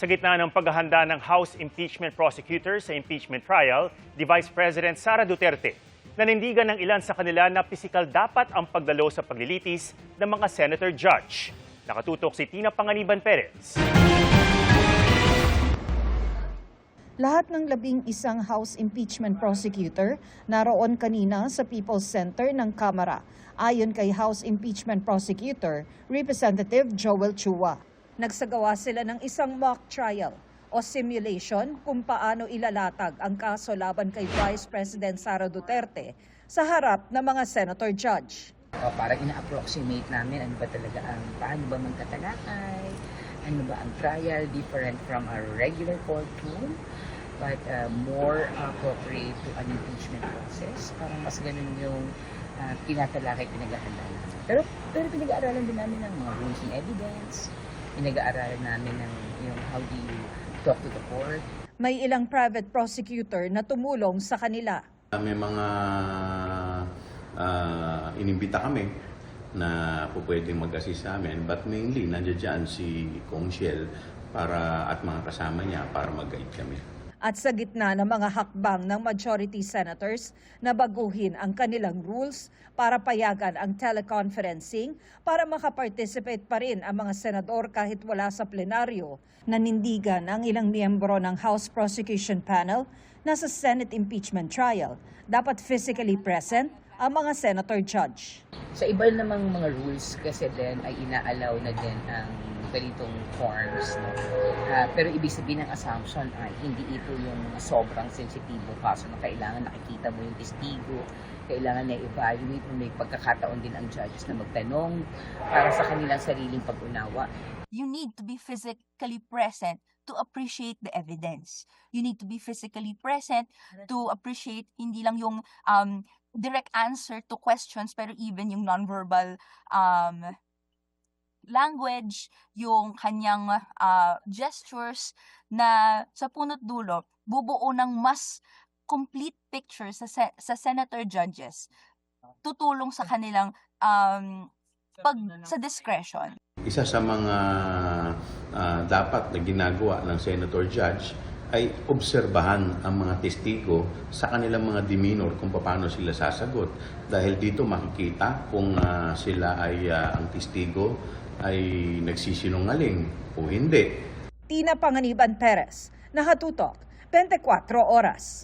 Sa gitna ng paghahanda ng House impeachment prosecutor sa impeachment trial, the Vice President Sara Duterte nanindigan ng ilan sa kanila na pisikal dapat ang pagdalo sa paglilitis ng mga senator judge. Nakatutok si Tina Panganiban Perez. Lahat ng 11 House impeachment prosecutor naroon kanina sa People's Center ng Kamara, ayon kay House impeachment prosecutor Representative Joel Chua. Nagsagawa sila ng isang mock trial o simulation kung paano ilalatag ang kaso laban kay Vice President Sara Duterte sa harap ng mga senator judge. Parang ina-approximate namin ano ba talaga paano ba magtatalakay, ano ba ang trial, different from a regular courtroom, but more appropriate to an impeachment process. Parang mas ganun yung tinatalakay, pinag-aaralan namin. Pero pinag-aaralan din namin ng mga rules and evidence, pinag-aaralan namin ng yung how do you talk to the court. May ilang private prosecutor na tumulong sa kanila. May mga inimbita kami na pwedeng mag-assist sa amin, but mainly nandiyan dyan si Kong Shell at mga kasama niya para mag-guide kami. At sa gitna ng mga hakbang ng majority senators na baguhin ang kanilang rules para payagan ang teleconferencing para makaparticipate pa rin ang mga senador kahit wala sa plenaryo, nanindigan ang ilang miyembro ng House Prosecution Panel na sa Senate impeachment trial dapat physically present ang mga senator judge. Sa iba namang mga rules kasi din ay ina-allow na din ang ganitong forms. No? Pero ibig sabihin ng assumption ay hindi ito yung sobrang sensitibo kaso na kailangan nakikita mo yung testigo, kailangan na evaluate mo, may pagkakataon din ang judges na magtanong para sa kanilang sariling pag-unawa. You need to be physically present to appreciate the evidence. You need to be physically present to appreciate hindi lang yung direct answer to questions pero even yung nonverbal language, yung kanyang gestures na sa punot dulo bubuo ng mas complete picture sa senator judges, tutulong sa kanilang sa discretion. Isa sa mga dapat na ginagawa ng senator judge ay obserbahan ang mga testigo sa kanilang mga demeanor kung paano sila sasagot. Dahil dito makikita kung sila ay ang testigo ay nagsisinungaling o hindi. Tina Panganiban Perez, Nakatutok, 24 Oras.